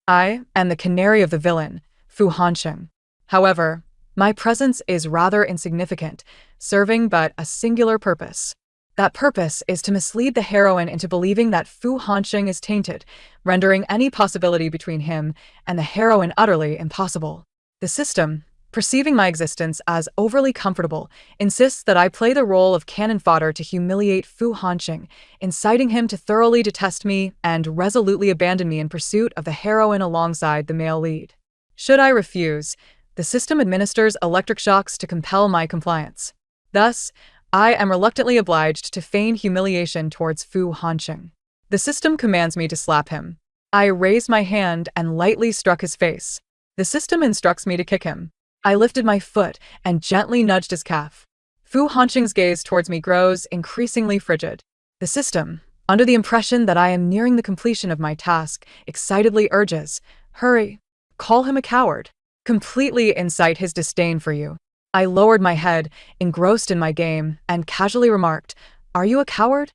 I am the canary of the villain, Fu Hansheng. However, my presence is rather insignificant, serving but a singular purpose. That purpose is to mislead the heroine into believing that Fu Hansheng is tainted, rendering any possibility between him and the heroine utterly impossible. The system, perceiving my existence as overly comfortable, insists that I play the role of cannon fodder to humiliate Fu Hansheng, inciting him to thoroughly detest me and resolutely abandon me in pursuit of the heroine alongside the male lead. Should I refuse, the system administers electric shocks to compel my compliance. Thus, I am reluctantly obliged to feign humiliation towards Fu Hansheng. The system commands me to slap him. I raised my hand and lightly struck his face. The system instructs me to kick him. I lifted my foot and gently nudged his calf. Fu Hansheng's gaze towards me grows increasingly frigid. The system, under the impression that I am nearing the completion of my task, excitedly urges, "Hurry. Call him a coward. Completely incite his disdain for you." I lowered my head, engrossed in my game, and casually remarked, "Are you a coward?"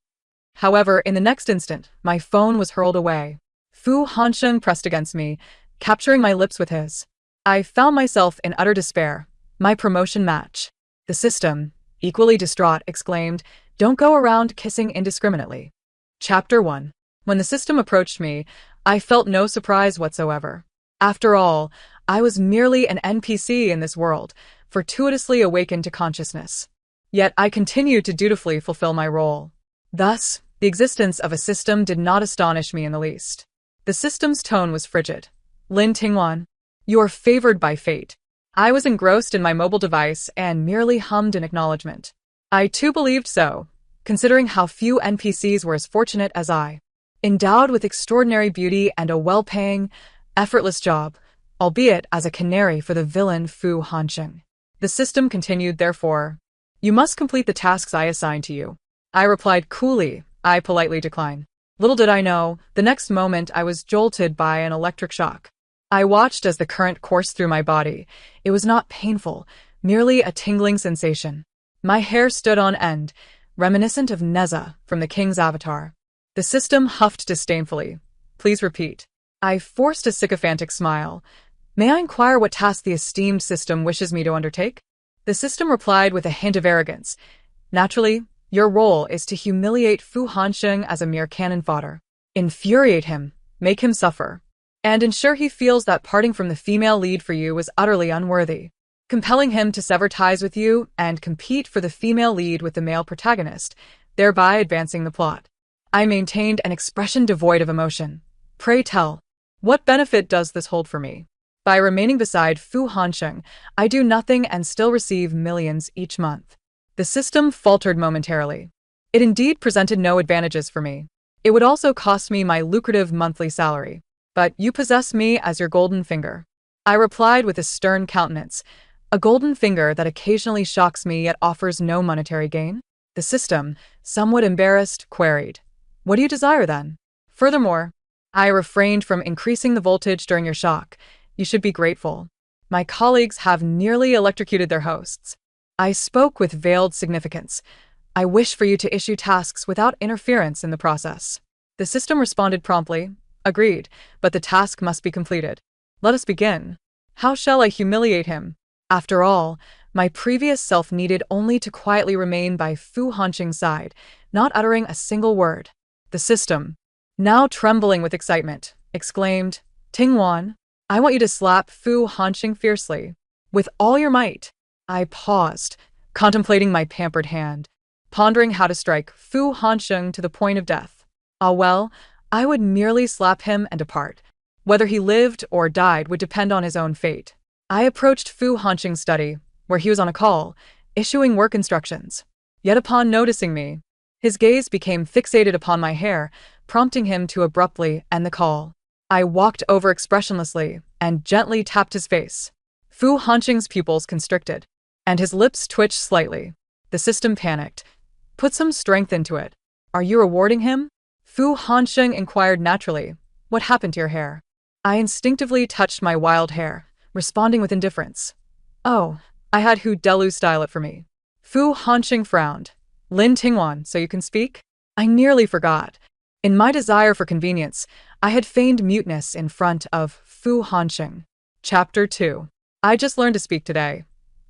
However, in the next instant, my phone was hurled away. Fu Hansheng pressed against me, capturing my lips with his. I found myself in utter despair. My promotion match. The system, equally distraught, exclaimed, "Don't go around kissing indiscriminately." Chapter 1. When the system approached me, I felt no surprise whatsoever. After all, I was merely an NPC in this world, fortuitously awakened to consciousness. Yet I continued to dutifully fulfill my role. Thus, the existence of a system did not astonish me in the least. The system's tone was frigid. "Lin Tingwan, you are favored by fate." I was engrossed in my mobile device and merely hummed in acknowledgement. I too believed so, considering how few NPCs were as fortunate as I. Endowed with extraordinary beauty and a well-paying, effortless job, albeit as a canary for the villain Fu Hansheng. The system continued, "Therefore, you must complete the tasks I assign to you." I replied coolly, "I politely decline." Little did I know, the next moment I was jolted by an electric shock. I watched as the current coursed through my body. It was not painful, merely a tingling sensation. My hair stood on end, reminiscent of Neza from the king's avatar. The system huffed disdainfully. "Please repeat." I forced a sycophantic smile. "May I inquire what task the esteemed system wishes me to undertake?" The system replied with a hint of arrogance. "Naturally, your role is to humiliate Fu Hansheng as a mere cannon fodder. Infuriate him, make him suffer, and ensure he feels that parting from the female lead for you was utterly unworthy, compelling him to sever ties with you and compete for the female lead with the male protagonist, thereby advancing the plot." I maintained an expression devoid of emotion. "Pray tell, what benefit does this hold for me? By remaining beside Fu Hansheng, I do nothing and still receive millions each month." The system faltered momentarily. It indeed presented no advantages for me. It would also cost me my lucrative monthly salary. "But you possess me as your golden finger." I replied with a stern countenance. "A golden finger that occasionally shocks me yet offers no monetary gain?" The system, somewhat embarrassed, queried, "What do you desire then? Furthermore, I refrained from increasing the voltage during your shock. You should be grateful. My colleagues have nearly electrocuted their hosts." I spoke with veiled significance. "I wish for you to issue tasks without interference in the process." The system responded promptly, "Agreed, but the task must be completed. Let us begin. How shall I humiliate him?" After all, my previous self needed only to quietly remain by Fu Hansheng's side, not uttering a single word. The system, now trembling with excitement, exclaimed, "Tingwan, I want you to slap Fu Hansheng fiercely, with all your might." I paused, contemplating my pampered hand, pondering how to strike Fu Hansheng to the point of death. Ah well, I would merely slap him and depart. Whether he lived or died would depend on his own fate. I approached Fu Hansheng's study, where he was on a call, issuing work instructions. Yet upon noticing me, his gaze became fixated upon my hair, prompting him to abruptly end the call. I walked over expressionlessly and gently tapped his face. Fu Hansheng's pupils constricted, and his lips twitched slightly. The system panicked. "Put some strength into it. Are you rewarding him?" Fu Hansheng inquired naturally, "What happened to your hair?" I instinctively touched my wild hair, responding with indifference. "Oh, I had Hu Delu style it for me." Fu Hansheng frowned. "Lin Tingwan, so you can speak?" I nearly forgot. In my desire for convenience, I had feigned muteness in front of Fu Hanqing. Chapter 2. I just learned to speak today.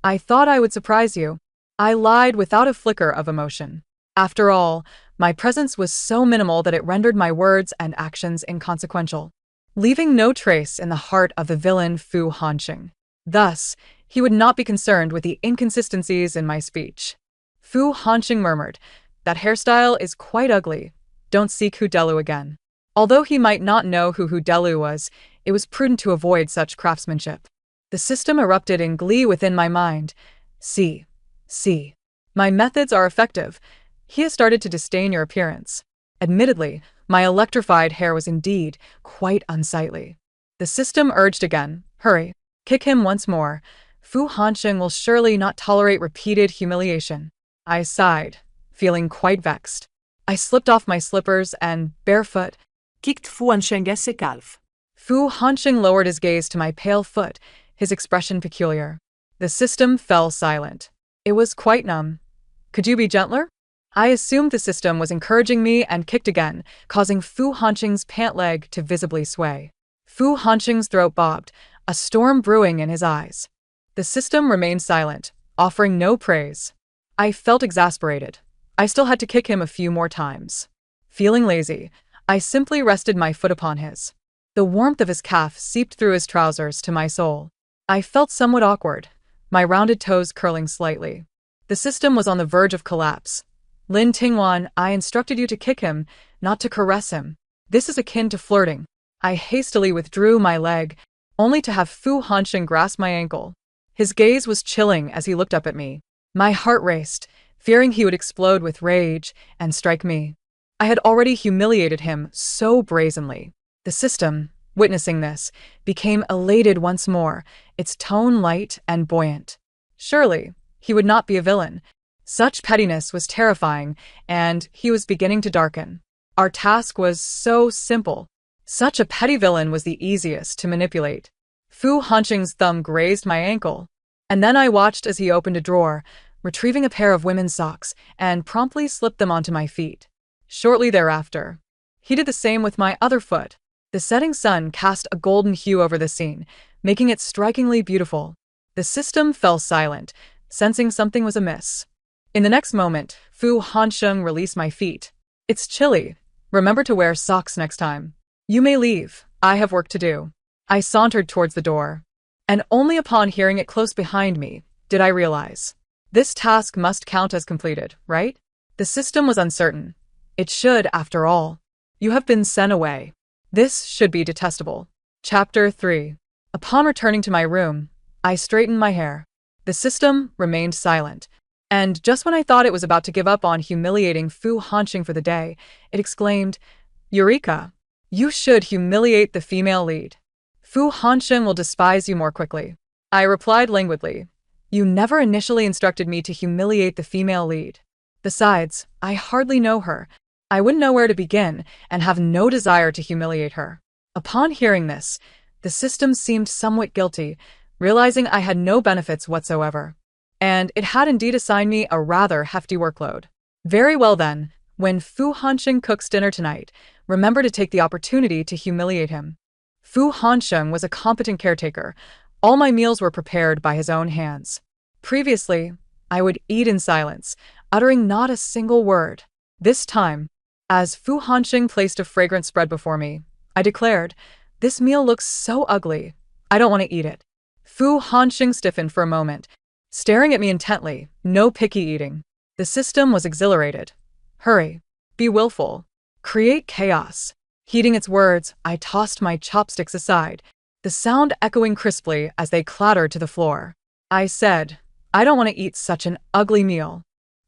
I thought I would surprise you. I lied without a flicker of emotion. After all, my presence was so minimal that it rendered my words and actions inconsequential, leaving no trace in the heart of the villain Fu Hanqing. Thus, he would not be concerned with the inconsistencies in my speech. Fu Hanqing murmured, "That hairstyle is quite ugly. Don't seek Hu Delu again." Although he might not know who Hu Delu was, it was prudent to avoid such craftsmanship. The system erupted in glee within my mind. See. My methods are effective. He has started to disdain your appearance. Admittedly, my electrified hair was indeed quite unsightly. The system urged again. Hurry. Kick him once more. Fu Hanqing will surely not tolerate repeated humiliation. I sighed, feeling quite vexed. I slipped off my slippers and, barefoot, kicked Fu Hanqing's calf. Fu Hanqing lowered his gaze to my pale foot, his expression peculiar. The system fell silent. It was quite numb. Could you be gentler? I assumed the system was encouraging me and kicked again, causing Fu Hanqing's pant leg to visibly sway. Fu Hanqing's throat bobbed, a storm brewing in his eyes. The system remained silent, offering no praise. I felt exasperated. I still had to kick him a few more times. Feeling lazy, I simply rested my foot upon his. The warmth of his calf seeped through his trousers to my soul. I felt somewhat awkward, my rounded toes curling slightly. The system was on the verge of collapse. Lin Tingwan, I instructed you to kick him, not to caress him. This is akin to flirting. I hastily withdrew my leg, only to have Fu Hanqing grasp my ankle. His gaze was chilling as he looked up at me. My heart raced, fearing he would explode with rage and strike me. I had already humiliated him so brazenly. The system, witnessing this, became elated once more, its tone light and buoyant. Surely, he would not be a villain. Such pettiness was terrifying, and he was beginning to darken. Our task was so simple. Such a petty villain was the easiest to manipulate. Fu Hanqing's thumb grazed my ankle, and then I watched as he opened a drawer, retrieving a pair of women's socks, and promptly slipped them onto my feet. Shortly thereafter, he did the same with my other foot. The setting sun cast a golden hue over the scene, making it strikingly beautiful. The system fell silent, sensing something was amiss. In the next moment, Fu Hanqing released my feet. It's chilly. Remember to wear socks next time. You may leave. I have work to do. I sauntered towards the door, and only upon hearing it close behind me did I realize. This task must count as completed, right? The system was uncertain. It should, after all. You have been sent away. This should be detestable. Chapter 3. Upon returning to my room, I straightened my hair. The system remained silent, and just when I thought it was about to give up on humiliating Fu Hanqing for the day, it exclaimed, "Eureka! You should humiliate the female lead. Fu Hanqing will despise you more quickly." I replied languidly, "You never initially instructed me to humiliate the female lead. Besides, I hardly know her. I wouldn't know where to begin and have no desire to humiliate her." Upon hearing this, the system seemed somewhat guilty, realizing I had no benefits whatsoever. And it had indeed assigned me a rather hefty workload. Very well then, when Fu Hanqing cooks dinner tonight, remember to take the opportunity to humiliate him. Fu Hanqing was a competent caretaker. All my meals were prepared by his own hands. Previously, I would eat in silence, uttering not a single word. This time, as Fu Hanqing placed a fragrant spread before me, I declared, "This meal looks so ugly. I don't want to eat it." Fu Hanqing stiffened for a moment, staring at me intently, no picky eating. The system was exhilarated. "Hurry. Be willful. Create chaos." Heeding its words, I tossed my chopsticks aside, the sound echoing crisply as they clattered to the floor. I said, "I don't want to eat such an ugly meal."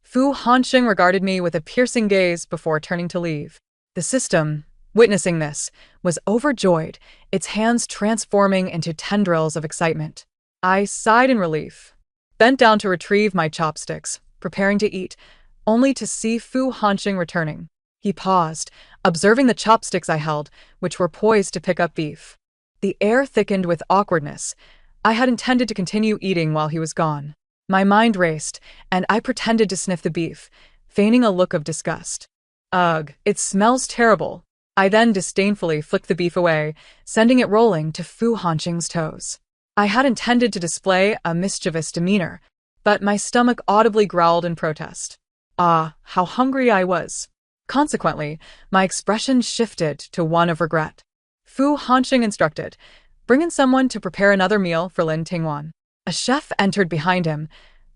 Fu Hanqing regarded me with a piercing gaze before turning to leave. The system, witnessing this, was overjoyed, its hands transforming into tendrils of excitement. I sighed in relief, bent down to retrieve my chopsticks, preparing to eat, only to see Fu Hanqing returning. He paused, observing the chopsticks I held, which were poised to pick up beef. The air thickened with awkwardness. I had intended to continue eating while he was gone. My mind raced, and I pretended to sniff the beef, feigning a look of disgust. "Ugh, it smells terrible." I then disdainfully flicked the beef away, sending it rolling to Fu Hanqing's toes. I had intended to display a mischievous demeanor, but my stomach audibly growled in protest. Ah, how hungry I was. Consequently, my expression shifted to one of regret. Fu Hanqing instructed, "Bring in someone to prepare another meal for Lin Tingwan." A chef entered behind him,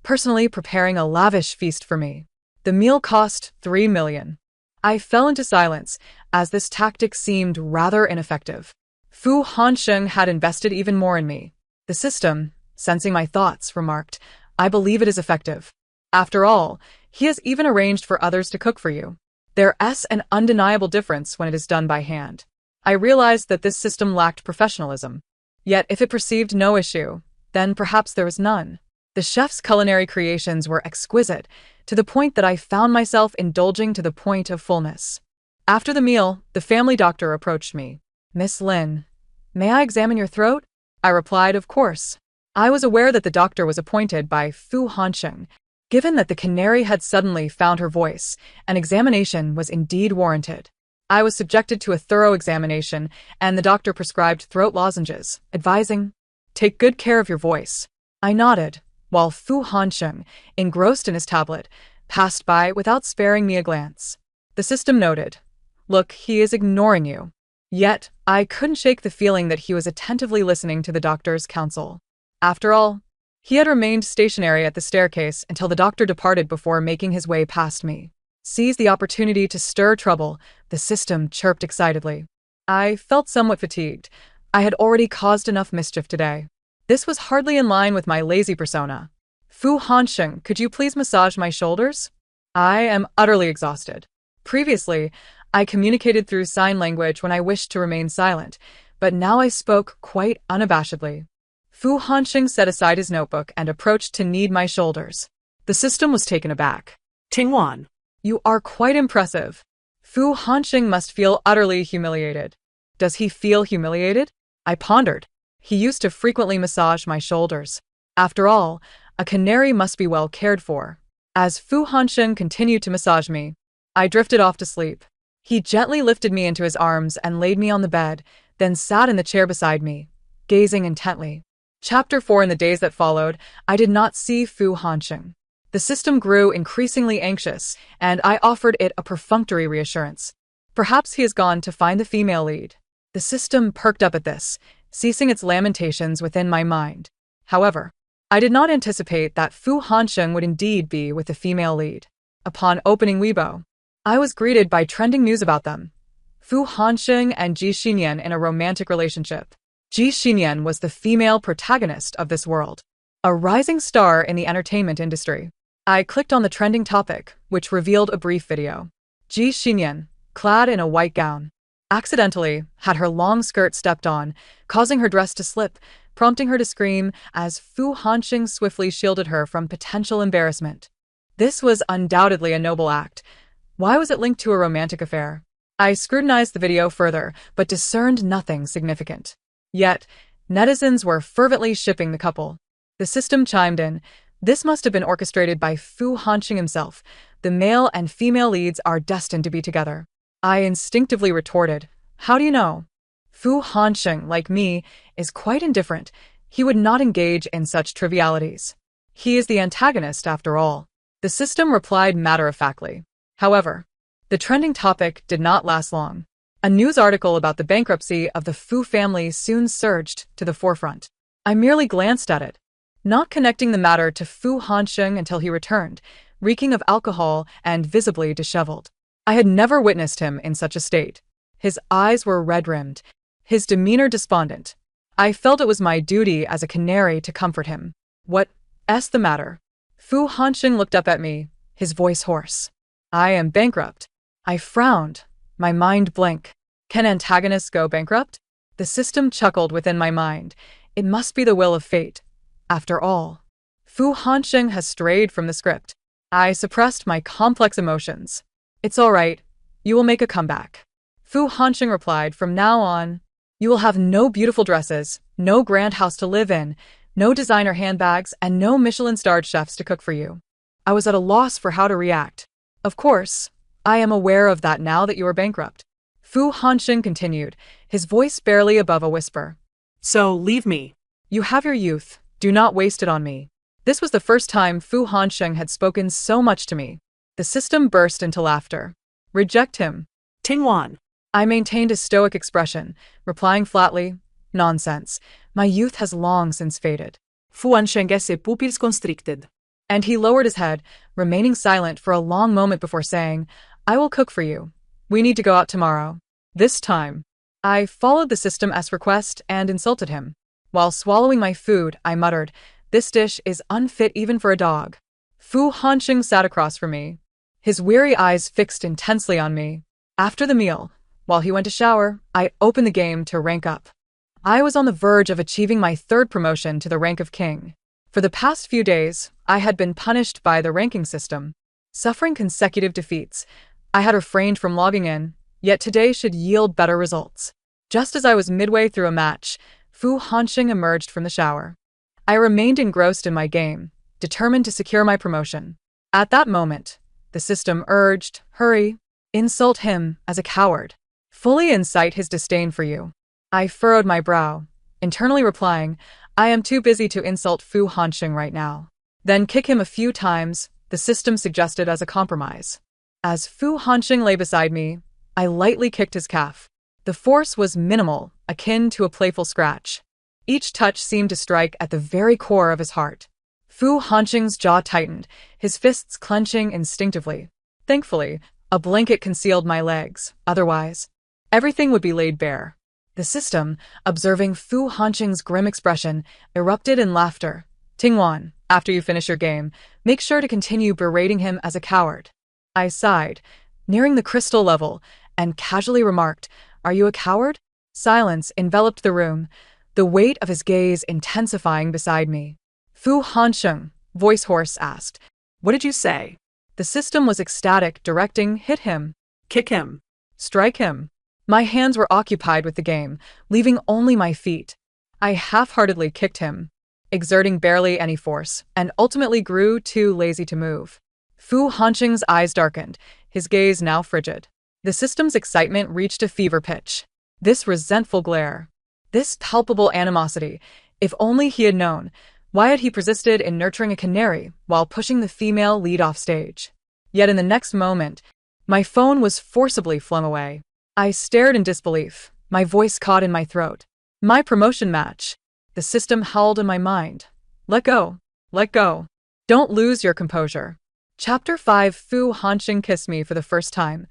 personally preparing a lavish feast for me. The meal cost 3 million. I fell into silence, as this tactic seemed rather ineffective. Fu Hanqing had invested even more in me. The system, sensing my thoughts, remarked, "I believe it is effective. After all, he has even arranged for others to cook for you. There's an undeniable difference when it is done by hand." I realized that this system lacked professionalism. Yet if it perceived no issue, then perhaps there was none. The chef's culinary creations were exquisite, to the point that I found myself indulging to the point of fullness. After the meal, the family doctor approached me. "Miss Lin, may I examine your throat?" I replied, "Of course." I was aware that the doctor was appointed by Fu Hanqing. Given that the canary had suddenly found her voice, an examination was indeed warranted. I was subjected to a thorough examination, and the doctor prescribed throat lozenges, advising, "Take good care of your voice." I nodded, while Fu Hanqing, engrossed in his tablet, passed by without sparing me a glance. The system noted, "Look, he is ignoring you." Yet, I couldn't shake the feeling that he was attentively listening to the doctor's counsel. After all, he had remained stationary at the staircase until the doctor departed before making his way past me. Seize the opportunity to stir trouble, the system chirped excitedly. I felt somewhat fatigued. I had already caused enough mischief today. This was hardly in line with my lazy persona. "Fu Hanqing, could you please massage my shoulders? I am utterly exhausted." Previously, I communicated through sign language when I wished to remain silent, but now I spoke quite unabashedly. Fu Hanqing set aside his notebook and approached to knead my shoulders. The system was taken aback. Tingwan. "You are quite impressive." Fu Hanqing must feel utterly humiliated. Does he feel humiliated? I pondered. He used to frequently massage my shoulders. After all, a canary must be well cared for. As Fu Hanqing continued to massage me, I drifted off to sleep. He gently lifted me into his arms and laid me on the bed, then sat in the chair beside me, gazing intently. Chapter 4. In the days that followed, I did not see Fu Hanqing. The system grew increasingly anxious, and I offered it a perfunctory reassurance. Perhaps he has gone to find the female lead. The system perked up at this, ceasing its lamentations within my mind. However, I did not anticipate that Fu Hanqing would indeed be with the female lead. Upon opening Weibo, I was greeted by trending news about them. Fu Hanqing and Ji Xinyan in a romantic relationship. Ji Xinyan was the female protagonist of this world, a rising star in the entertainment industry. I clicked on the trending topic, which revealed a brief video. Ji Xinyan, clad in a white gown, accidentally had her long skirt stepped on, causing her dress to slip, prompting her to scream as Fu Hanqing swiftly shielded her from potential embarrassment. This was undoubtedly a noble act. Why was it linked to a romantic affair? I scrutinized the video further, but discerned nothing significant. Yet, netizens were fervently shipping the couple. The system chimed in. This must have been orchestrated by Fu Hanqing himself. The male and female leads are destined to be together. I instinctively retorted, "How do you know?" Fu Hanqing, like me, is quite indifferent. He would not engage in such trivialities. He is the antagonist, after all. The system replied matter-of-factly. However, the trending topic did not last long. A news article about the bankruptcy of the Fu family soon surged to the forefront. I merely glanced at it, not connecting the matter to Fu Hanqing until he returned, reeking of alcohol and visibly disheveled. I had never witnessed him in such a state. His eyes were red-rimmed, his demeanor despondent. I felt it was my duty as a canary to comfort him. "What's the matter?" Fu Hanqing looked up at me, his voice hoarse. "I am bankrupt." I frowned, my mind blank. Can antagonists go bankrupt? The system chuckled within my mind. It must be the will of fate. After all, Fu Hanqing has strayed from the script. I suppressed my complex emotions. "It's all right. You will make a comeback." Fu Hanqing replied, "From now on, you will have no beautiful dresses, no grand house to live in, no designer handbags, and no Michelin-starred chefs to cook for you." I was at a loss for how to react. "Of course, I am aware of that now that you are bankrupt." Fu Hansheng continued, his voice barely above a whisper. So, leave me. You have your youth. Do not waste it on me. This was the first time Fu Hansheng had spoken so much to me. The system burst into laughter. Reject him. Tingwan. I maintained a stoic expression, replying flatly, nonsense. My youth has long since faded. Fu Hansheng's pupils constricted. And he lowered his head, remaining silent for a long moment before saying, I will cook for you. We need to go out tomorrow. This time. I followed the system's request and insulted him. While swallowing my food, I muttered, this dish is unfit even for a dog. Fu Hansheng sat across from me, his weary eyes fixed intensely on me. After the meal, while he went to shower, I opened the game to rank up. I was on the verge of achieving my third promotion to the rank of king. For the past few days, I had been punished by the ranking system. Suffering consecutive defeats, I had refrained from logging in, yet today should yield better results. Just as I was midway through a match, Fu Hansheng emerged from the shower. I remained engrossed in my game, determined to secure my promotion. At that moment, the system urged, hurry, insult him as a coward. Fully incite his disdain for you. I furrowed my brow, internally replying, I am too busy to insult Fu Hansheng right now. Then kick him a few times, the system suggested as a compromise. As Fu Hansheng lay beside me, I lightly kicked his calf. The force was minimal, akin to a playful scratch. Each touch seemed to strike at the very core of his heart. Fu Hansheng's jaw tightened, his fists clenching instinctively. Thankfully, a blanket concealed my legs, otherwise, everything would be laid bare. The system, observing Fu Hansheng's grim expression, erupted in laughter. Tingwan, after you finish your game, make sure to continue berating him as a coward. I sighed, nearing the crystal level, and casually remarked, Are you a coward? Silence enveloped the room, the weight of his gaze intensifying beside me. Fu Hansheng, voice hoarse, asked, What did you say? The system was ecstatic, directing, hit him. Kick him. Strike him. My hands were occupied with the game, leaving only my feet. I half-heartedly kicked him, exerting barely any force, and ultimately grew too lazy to move. Fu Hansheng's eyes darkened, his gaze now frigid. The system's excitement reached a fever pitch. This resentful glare, this palpable animosity, if only he had known. Why had he persisted in nurturing a canary while pushing the female lead off stage? Yet in the next moment, my phone was forcibly flung away. I stared in disbelief, my voice caught in my throat. My promotion match. The system howled in my mind. Let go. Let go. Don't lose your composure. Chapter 5. Fu Hansheng kissed me for the first time.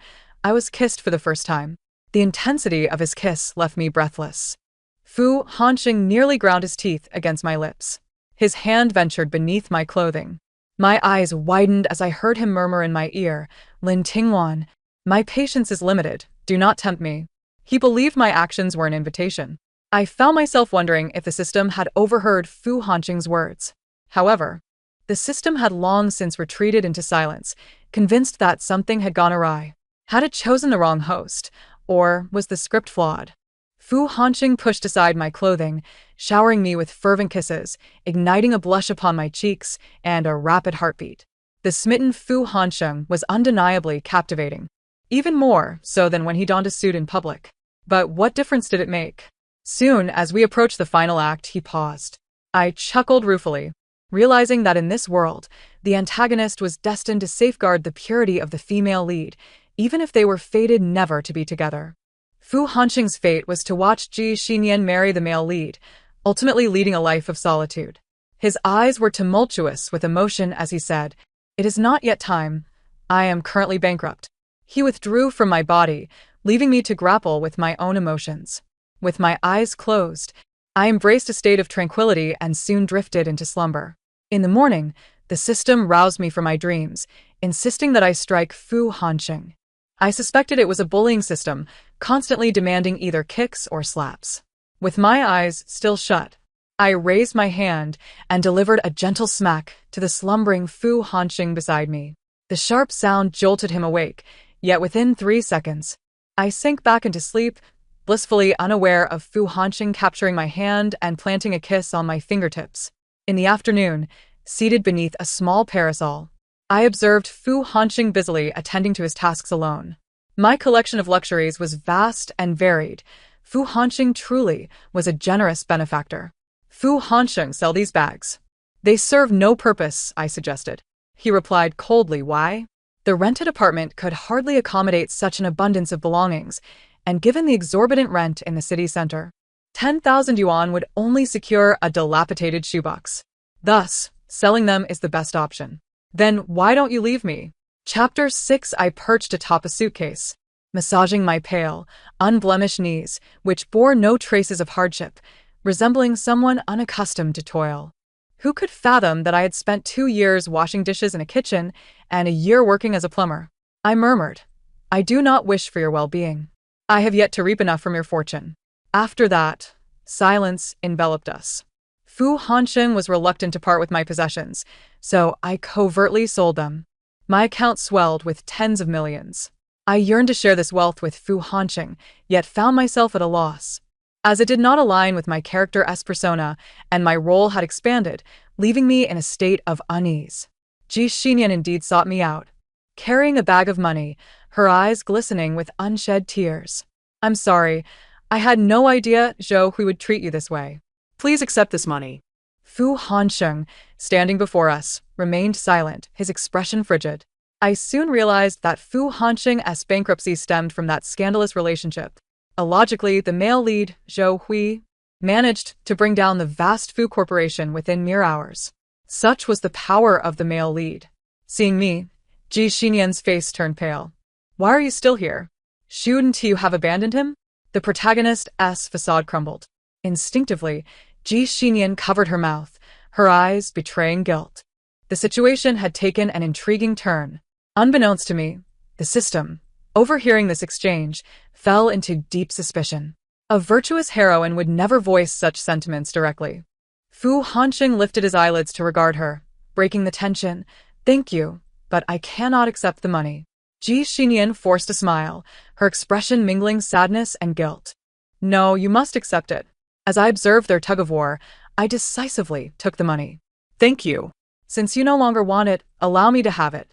I was kissed for the first time. The intensity of his kiss left me breathless. Fu Hansheng nearly ground his teeth against my lips. His hand ventured beneath my clothing. My eyes widened as I heard him murmur in my ear, Lin Tingwan, my patience is limited, do not tempt me. He believed my actions were an invitation. I found myself wondering if the system had overheard Fu Hansheng's words. However, the system had long since retreated into silence, convinced that something had gone awry. Had it chosen the wrong host, or was the script flawed? Fu Hansheng pushed aside my clothing, showering me with fervent kisses, igniting a blush upon my cheeks and a rapid heartbeat. The smitten Fu Hansheng was undeniably captivating, even more so than when he donned a suit in public. But what difference did it make? Soon, as we approached the final act, he paused. I chuckled ruefully, realizing that in this world, the antagonist was destined to safeguard the purity of the female lead, even if they were fated never to be together. Fu Hansheng's fate was to watch Ji Xinyan marry the male lead, ultimately leading a life of solitude. His eyes were tumultuous with emotion as he said, It is not yet time. I am currently bankrupt. He withdrew from my body, leaving me to grapple with my own emotions. With my eyes closed, I embraced a state of tranquility and soon drifted into slumber. In the morning, the system roused me from my dreams, insisting that I strike Fu Hansheng. I suspected it was a bullying system, constantly demanding either kicks or slaps. With my eyes still shut, I raised my hand and delivered a gentle smack to the slumbering Fu Hansheng beside me. The sharp sound jolted him awake, yet within 3 seconds, I sank back into sleep, blissfully unaware of Fu Hansheng capturing my hand and planting a kiss on my fingertips. In the afternoon, seated beneath a small parasol, I observed Fu Hansheng busily attending to his tasks alone. My collection of luxuries was vast and varied. Fu Hanqing truly was a generous benefactor. Fu Hanqing, sell these bags. They serve no purpose, I suggested. He replied coldly, why? The rented apartment could hardly accommodate such an abundance of belongings, and given the exorbitant rent in the city center, 10,000 yuan would only secure a dilapidated shoebox. Thus, selling them is the best option. Then why don't you leave me? Chapter 6. I perched atop a suitcase, massaging my pale, unblemished knees, which bore no traces of hardship, resembling someone unaccustomed to toil. Who could fathom that I had spent 2 years washing dishes in a kitchen and a year working as a plumber? I murmured, I do not wish for your well-being. I have yet to reap enough from your fortune. After that, silence enveloped us. Fu Hanqing was reluctant to part with my possessions, so I covertly sold them. My account swelled with tens of millions. I yearned to share this wealth with Fu Hanqing, yet found myself at a loss, as it did not align with my character's persona, and my role had expanded, leaving me in a state of unease. Ji Xinyan indeed sought me out, carrying a bag of money, her eyes glistening with unshed tears. I'm sorry, I had no idea Zhou Hui would treat you this way. Please accept this money. Fu Hanqing, standing before us, remained silent, his expression frigid. I soon realized that Fu Hanqing's bankruptcy stemmed from that scandalous relationship. Illogically, the male lead, Zhou Hui, managed to bring down the vast Fu Corporation within mere hours. Such was the power of the male lead. Seeing me, Ji Xinyan's face turned pale. Why are you still here? Shouldn't you have abandoned him? The protagonist's facade crumbled. Instinctively, Ji Xinyan covered her mouth, her eyes betraying guilt. The situation had taken an intriguing turn. Unbeknownst to me, the system, overhearing this exchange, fell into deep suspicion. A virtuous heroine would never voice such sentiments directly. Fu Hanqing lifted his eyelids to regard her, breaking the tension. Thank you, but I cannot accept the money. Ji Xinyan forced a smile, her expression mingling sadness and guilt. No, you must accept it. As I observed their tug-of-war, I decisively took the money. Thank you. Since you no longer want it, allow me to have it.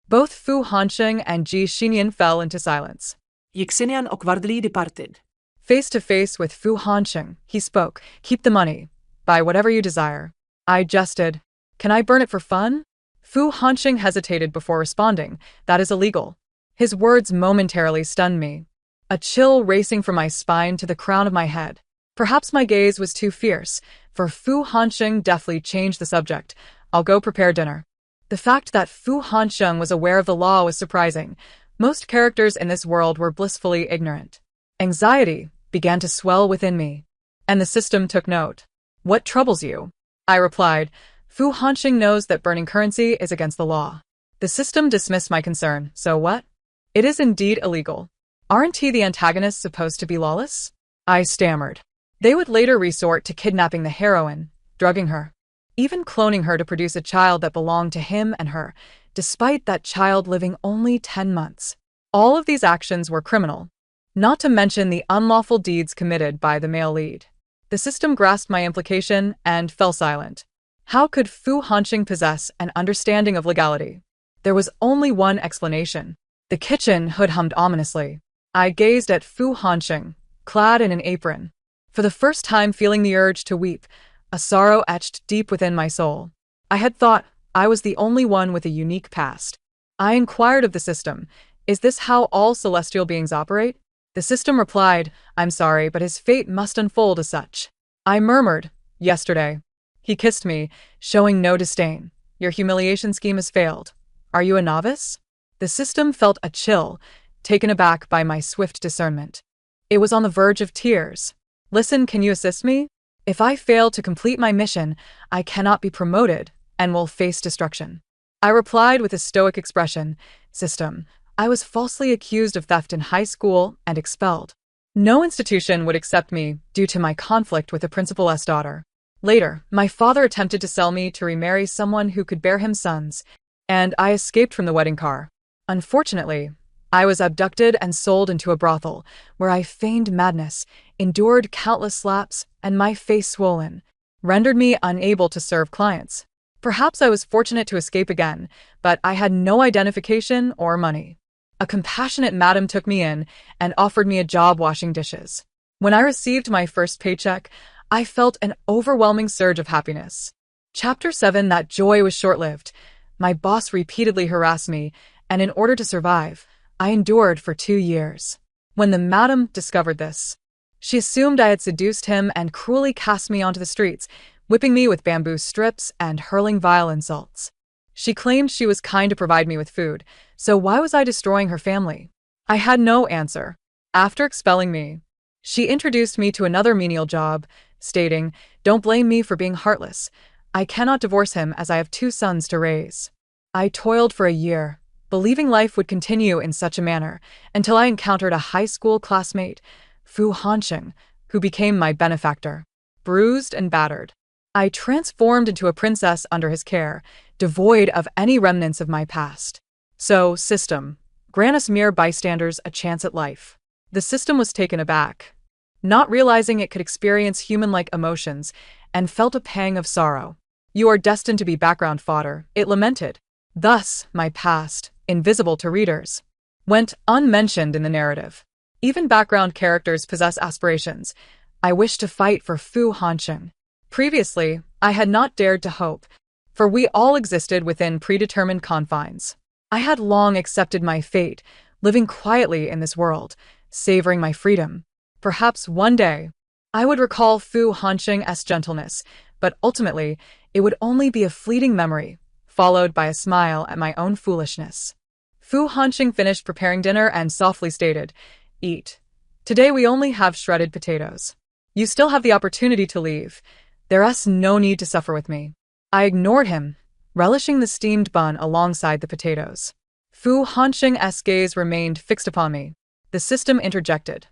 Both Fu Hanqing and Ji Xinyan fell into silence. Xinyan awkwardly departed. Face to face with Fu Hanqing, he spoke, keep the money. Buy whatever you desire. I jested. Can I burn it for fun? Fu Hanqing hesitated before responding. That is illegal. His words momentarily stunned me. A chill racing from my spine to the crown of my head. Perhaps my gaze was too fierce, for Fu Hanqing deftly changed the subject. I'll go prepare dinner. The fact that Fu Hanqing was aware of the law was surprising. Most characters in this world were blissfully ignorant. Anxiety began to swell within me, and the system took note. What troubles you? I replied. Fu Hanqing knows that burning currency is against the law. The system dismissed my concern. So what? It is indeed illegal. Aren't he the antagonist supposed to be lawless? I stammered. They would later resort to kidnapping the heroine, drugging her, even cloning her to produce a child that belonged to him and her, despite that child living only 10 months. All of these actions were criminal, not to mention the unlawful deeds committed by the male lead. The system grasped my implication and fell silent. How could Fu Hanqing possess an understanding of legality? There was only one explanation. The kitchen hood hummed ominously. I gazed at Fu Hanqing, clad in an apron, for the first time feeling the urge to weep, a sorrow etched deep within my soul. I had thought I was the only one with a unique past. I inquired of the system, is this how all celestial beings operate? The system replied, I'm sorry, but his fate must unfold as such. I murmured, yesterday. He kissed me, showing no disdain. Your humiliation scheme has failed. Are you a novice? The system felt a chill, taken aback by my swift discernment. It was on the verge of tears. Listen, can you assist me? If I fail to complete my mission, I cannot be promoted and will face destruction. I replied with a stoic expression, System, I was falsely accused of theft in high school and expelled. No institution would accept me due to my conflict with the principal's daughter. Later, my father attempted to sell me to remarry someone who could bear him sons, and I escaped from the wedding car. Unfortunately, I was abducted and sold into a brothel, where I feigned madness, endured countless slaps, and my face swollen, rendered me unable to serve clients. Perhaps I was fortunate to escape again, but I had no identification or money. A compassionate madam took me in and offered me a job washing dishes. When I received my first paycheck, I felt an overwhelming surge of happiness. Chapter 7. That joy was short-lived. My boss repeatedly harassed me, and in order to survive, I endured for 2 years. When the madam discovered this, she assumed I had seduced him and cruelly cast me onto the streets, whipping me with bamboo strips and hurling vile insults. She claimed she was kind to provide me with food, so why was I destroying her family? I had no answer. After expelling me, she introduced me to another menial job, stating, "Don't blame me for being heartless. I cannot divorce him as I have 2 sons to raise." I toiled for a year, believing life would continue in such a manner, until I encountered a high school classmate, Fu Hansheng, who became my benefactor. Bruised and battered, I transformed into a princess under his care, devoid of any remnants of my past. So, system, grant us mere bystanders a chance at life. The system was taken aback, not realizing it could experience human-like emotions, and felt a pang of sorrow. "You are destined to be background fodder," it lamented. Thus, my past, invisible to readers, went unmentioned in the narrative. Even background characters possess aspirations. I wished to fight for Fu Hansheng. Previously, I had not dared to hope, for we all existed within predetermined confines. I had long accepted my fate, living quietly in this world, savoring my freedom. Perhaps one day, I would recall Fu Hansheng's gentleness, but ultimately, it would only be a fleeting memory, followed by a smile at my own foolishness. Fu Hansheng finished preparing dinner and softly stated, "Eat. Today we only have shredded potatoes. You still have the opportunity to leave. There's no need to suffer with me." I ignored him, relishing the steamed bun alongside the potatoes. Fu Hansheng's gaze remained fixed upon me. The system interjected.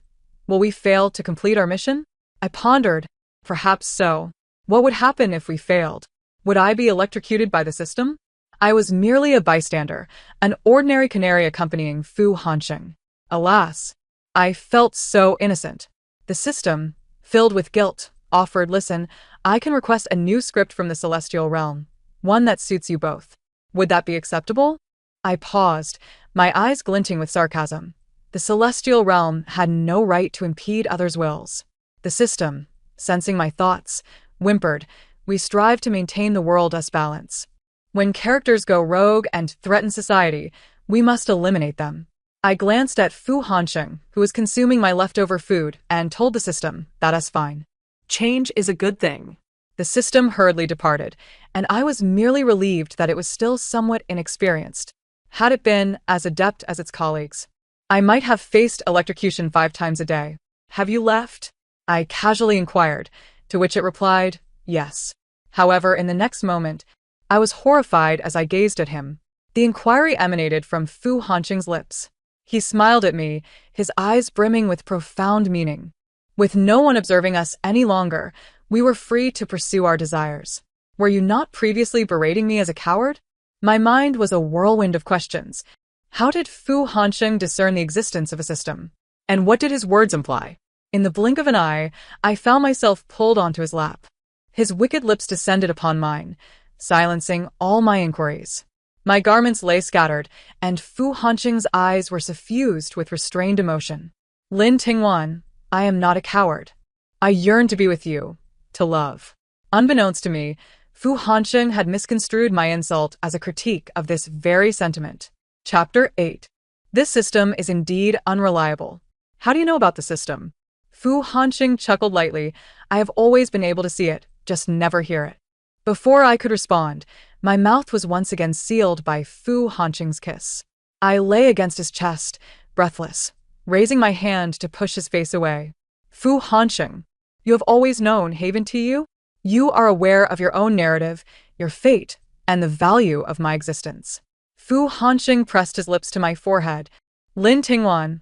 "Will we fail to complete our mission?" I pondered. Perhaps so. What would happen if we failed? Would I be electrocuted by the system? I was merely a bystander, an ordinary canary accompanying Fu Hansheng. Alas, I felt so innocent. The system, filled with guilt, offered, "Listen, I can request a new script from the celestial realm, one that suits you both. Would that be acceptable?" I paused, my eyes glinting with sarcasm. The celestial realm had no right to impede others' wills. The system, sensing my thoughts, whimpered, "We strive to maintain the world's balance. When characters go rogue and threaten society, we must eliminate them." I glanced at Fu Hansheng, who was consuming my leftover food, and told the system, "That's fine. Change is a good thing." The system hurriedly departed, and I was merely relieved that it was still somewhat inexperienced. Had it been as adept as its colleagues, I might have faced electrocution 5 times a day. "Have you left?" I casually inquired, to which it replied, "Yes." However, in the next moment, I was horrified as I gazed at him. The inquiry emanated from Fu Hansheng's lips. He smiled at me, his eyes brimming with profound meaning. With no one observing us any longer, we were free to pursue our desires. "Were you not previously berating me as a coward?" My mind was a whirlwind of questions. How did Fu Hansheng discern the existence of a system? And what did his words imply? In the blink of an eye, I found myself pulled onto his lap. His wicked lips descended upon mine, silencing all my inquiries. My garments lay scattered, and Fu Hansheng's eyes were suffused with restrained emotion. "Lin Tingwan, I am not a coward. I yearn to be with you, to love." Unbeknownst to me, Fu Hansheng had misconstrued my insult as a critique of this very sentiment. Chapter 8. This system is indeed unreliable. How do you know about the system? Fu Hansheng chuckled lightly. I have always been able to see it, just never hear it. Before I could respond, my mouth was once again sealed by Fu Hansheng's kiss. I lay against his chest, breathless, raising my hand to push his face away. "Fu Hansheng, you have always known, haven't you? You are aware of your own narrative, your fate, and the value of my existence." Fu Hansheng pressed his lips to my forehead. "Lin Tingwan,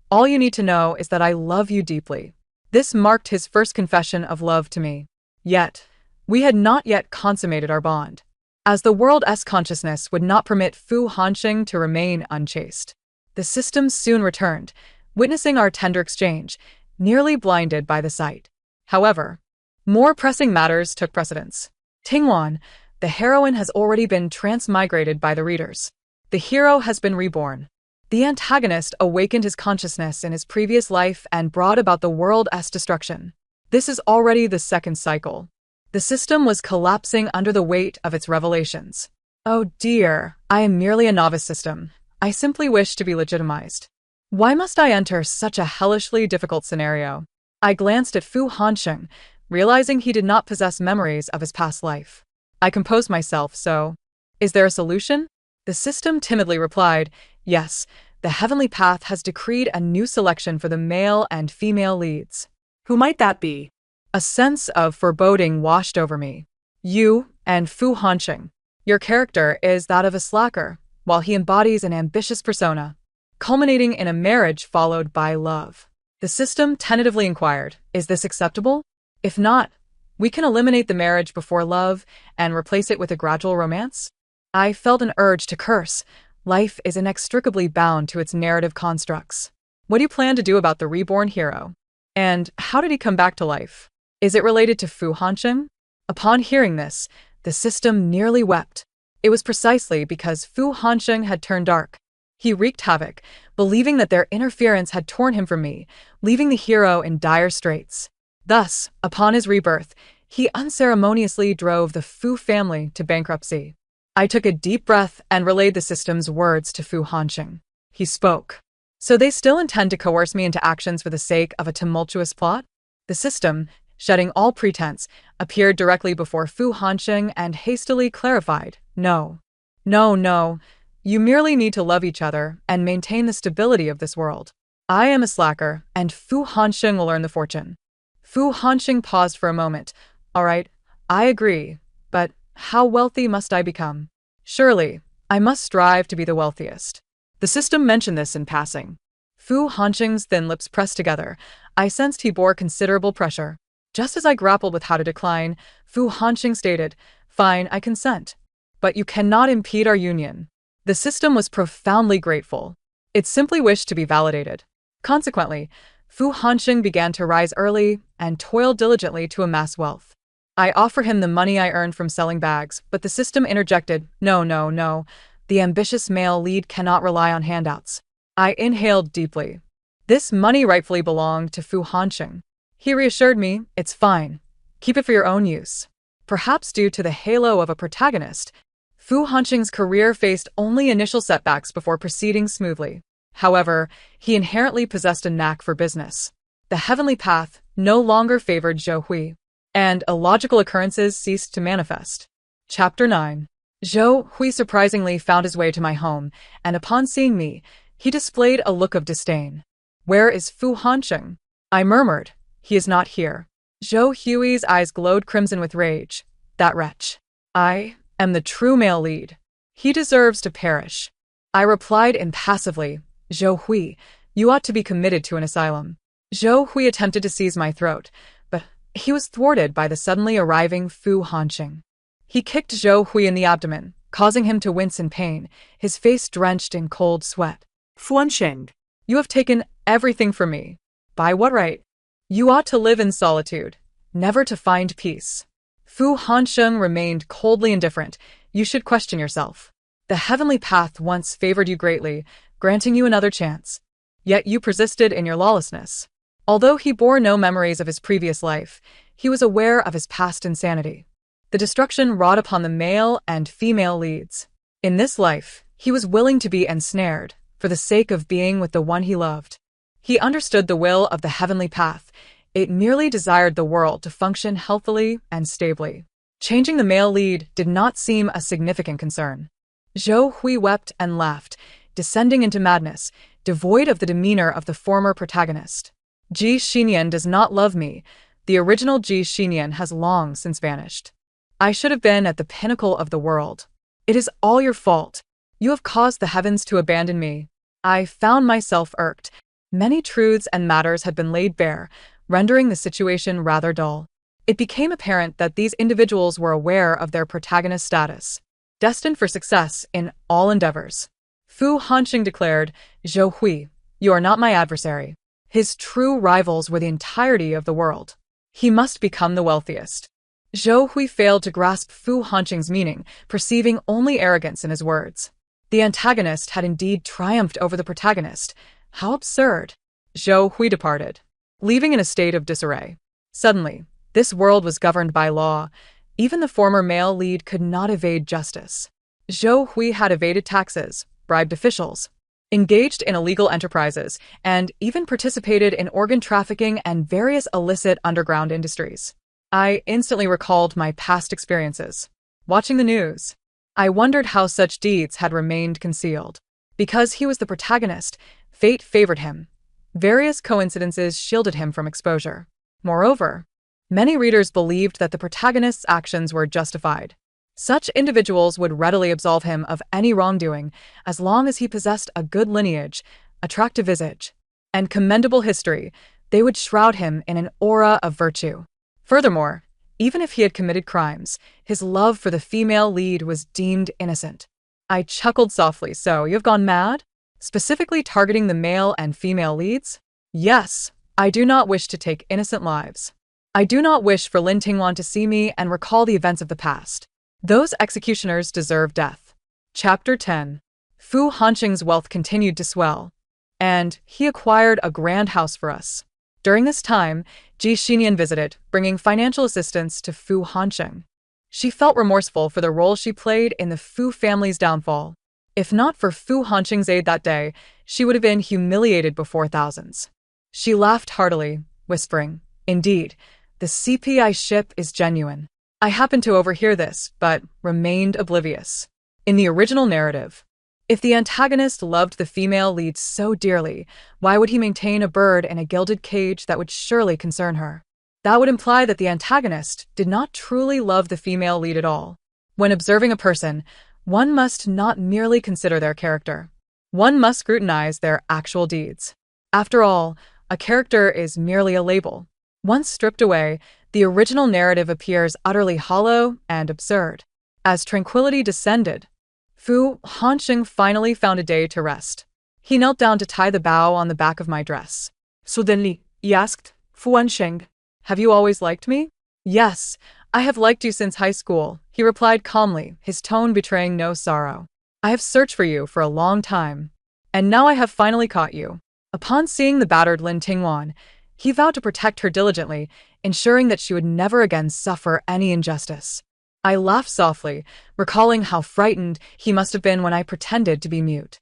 all you need to know is that I love you deeply." This marked his first confession of love to me. Yet, we had not yet consummated our bond, as the world's consciousness would not permit Fu Hansheng to remain unchaste. The system soon returned, witnessing our tender exchange, nearly blinded by the sight. However, more pressing matters took precedence. "Tingwan, the heroine has already been transmigrated by the readers. The hero has been reborn. The antagonist awakened his consciousness in his previous life and brought about the world's destruction. This is already the second cycle. The system was collapsing under the weight of its revelations. Oh dear, I am merely a novice system. I simply wish to be legitimized. Why must I enter such a hellishly difficult scenario? I glanced at Fu Hansheng, realizing he did not possess memories of his past life. I composed myself, so, is there a solution? The system timidly replied, yes, the heavenly path has decreed a new selection for the male and female leads. Who might that be? A sense of foreboding washed over me. You and Fu Hansheng. Your character is that of a slacker, while he embodies an ambitious persona, culminating in a marriage followed by love. The system tentatively inquired, is this acceptable? If not, we can eliminate the marriage before love and replace it with a gradual romance? I felt an urge to curse. Life is inextricably bound to its narrative constructs. What do you plan to do about the reborn hero? And how did he come back to life? Is it related to Fu Hansheng? Upon hearing this, the system nearly wept. It was precisely because Fu Hansheng had turned dark. He wreaked havoc, believing that their interference had torn him from me, leaving the hero in dire straits. Thus, upon his rebirth, he unceremoniously drove the Fu family to bankruptcy. I took a deep breath and relayed the system's words to Fu Hansheng. He spoke. So they still intend to coerce me into actions for the sake of a tumultuous plot? The system, shedding all pretense, appeared directly before Fu Hansheng and hastily clarified, no. No. You merely need to love each other and maintain the stability of this world. I am a slacker, and Fu Hansheng will earn the fortune. Fu Hansheng paused for a moment. All right, I agree, but how wealthy must I become? Surely, I must strive to be the wealthiest. The system mentioned this in passing. Fu Hansheng's thin lips pressed together. I sensed he bore considerable pressure. Just as I grappled with how to decline, Fu Hansheng stated, fine, I consent. But you cannot impede our union. The system was profoundly grateful. It simply wished to be validated. Consequently, Fu Hansheng began to rise early and toil diligently to amass wealth. I offered him the money I earned from selling bags, but the system interjected, no. The ambitious male lead cannot rely on handouts. I inhaled deeply. This money rightfully belonged to Fu Hansheng. He reassured me, it's fine. Keep it for your own use. Perhaps due to the halo of a protagonist, Fu Hansheng's career faced only initial setbacks before proceeding smoothly. However, he inherently possessed a knack for business. The heavenly path no longer favored Zhou Hui, and illogical occurrences ceased to manifest. Chapter 9. Zhou Hui surprisingly found his way to my home, and upon seeing me, he displayed a look of disdain. Where is Fu Hansheng? I murmured. He is not here. Zhou Hui's eyes glowed crimson with rage. That wretch. I am the true male lead. He deserves to perish. I replied impassively. Zhou Hui, you ought to be committed to an asylum. Zhou Hui attempted to seize my throat, but he was thwarted by the suddenly arriving Fu Hansheng. He kicked Zhou Hui in the abdomen, causing him to wince in pain, his face drenched in cold sweat. Fu Hansheng, you have taken everything from me. By what right? You ought to live in solitude, never to find peace. Fu Hansheng remained coldly indifferent. You should question yourself. The heavenly path once favored you greatly, granting you another chance. Yet you persisted in your lawlessness. Although he bore no memories of his previous life, he was aware of his past insanity. The destruction wrought upon the male and female leads. In this life, he was willing to be ensnared, for the sake of being with the one he loved. He understood the will of the heavenly path. It merely desired the world to function healthily and stably. Changing the male lead did not seem a significant concern. Zhou Hui wept and laughed, descending into madness, devoid of the demeanor of the former protagonist. Ji Xinyan does not love me. The original Ji Xinyan has long since vanished. I should have been at the pinnacle of the world. It is all your fault. You have caused the heavens to abandon me. I found myself irked. Many truths and matters had been laid bare, rendering the situation rather dull. It became apparent that these individuals were aware of their protagonist status, destined for success in all endeavors. Fu Hansheng declared, Zhou Hui, you are not my adversary. His true rivals were the entirety of the world. He must become the wealthiest. Zhou Hui failed to grasp Fu Hansheng's meaning, perceiving only arrogance in his words. The antagonist had indeed triumphed over the protagonist. How absurd. Zhou Hui departed, leaving in a state of disarray. Suddenly, this world was governed by law. Even the former male lead could not evade justice. Zhou Hui had evaded taxes, bribed officials, engaged in illegal enterprises, and even participated in organ trafficking and various illicit underground industries. I instantly recalled my past experiences. Watching the news, I wondered how such deeds had remained concealed. Because he was the protagonist, fate favored him. Various coincidences shielded him from exposure. Moreover, many readers believed that the protagonist's actions were justified. Such individuals would readily absolve him of any wrongdoing as long as he possessed a good lineage, attractive visage, and commendable history. They would shroud him in an aura of virtue. Furthermore, even if he had committed crimes, his love for the female lead was deemed innocent. I chuckled softly. So, you've gone mad? Specifically targeting the male and female leads? Yes, I do not wish to take innocent lives. I do not wish for Lin Tingwan to see me and recall the events of the past. Those executioners deserve death. Chapter 10. Fu Hanqing's wealth continued to swell, and he acquired a grand house for us. During this time, Ji Xinyan visited, bringing financial assistance to Fu Hanqing. She felt remorseful for the role she played in the Fu family's downfall. If not for Fu Hanqing's aid that day, she would have been humiliated before thousands. She laughed heartily, whispering, "Indeed, the CPI ship is genuine." I happened to overhear this, but remained oblivious. In the original narrative, if the antagonist loved the female lead so dearly, why would he maintain a bird in a gilded cage that would surely concern her? That would imply that the antagonist did not truly love the female lead at all. When observing a person, one must not merely consider their character. One must scrutinize their actual deeds. After all, a character is merely a label. Once stripped away, the original narrative appears utterly hollow and absurd. As tranquility descended, Fu Hanqing finally found a day to rest. He knelt down to tie the bow on the back of my dress. Suddenly, he asked, Fu Hanqing, "Have you always liked me?" "Yes, I have liked you since high school," he replied calmly, his tone betraying no sorrow. "I have searched for you for a long time, and now I have finally caught you." Upon seeing the battered Lin Tingwan, he vowed to protect her diligently, ensuring that she would never again suffer any injustice. I laughed softly, recalling how frightened he must have been when I pretended to be mute.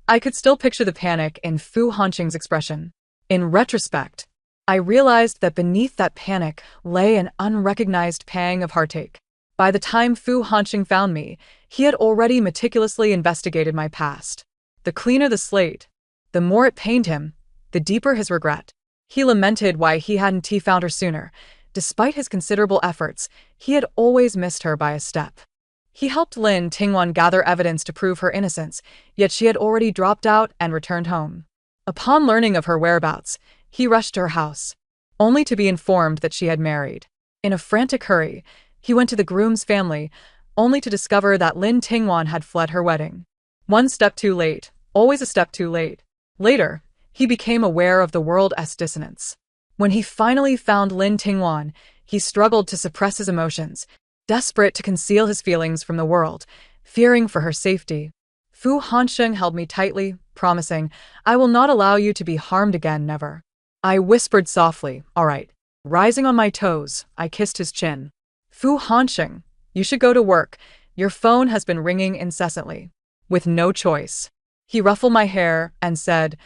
I could still picture the panic in Fu Hanqing's expression. In retrospect, I realized that beneath that panic lay an unrecognized pang of heartache. By the time Fu Hanqing found me, he had already meticulously investigated my past. The cleaner the slate, the more it pained him, the deeper his regret. He lamented why he hadn't found her sooner. Despite his considerable efforts, he had always missed her by a step. He helped Lin Tingwan gather evidence to prove her innocence, yet she had already dropped out and returned home. Upon learning of her whereabouts, he rushed to her house, only to be informed that she had married. In a frantic hurry, he went to the groom's family, only to discover that Lin Tingwan had fled her wedding. One step too late, always a step too late. Later, he became aware of the world's dissonance. When he finally found Lin Tingwan, he struggled to suppress his emotions, desperate to conceal his feelings from the world, fearing for her safety. Fu Hanqing held me tightly, promising, "I will not allow you to be harmed again, never." I whispered softly, "All right." Rising on my toes, I kissed his chin. "Fu Hanqing, you should go to work. Your phone has been ringing incessantly." With no choice, he ruffled my hair and said,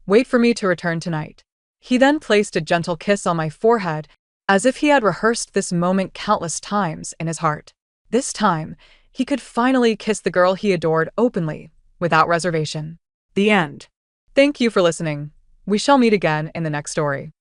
"Wait for me to return tonight." He then placed a gentle kiss on my forehead, as if he had rehearsed this moment countless times in his heart. This time, he could finally kiss the girl he adored openly, without reservation. The end. Thank you for listening. We shall meet again in the next story.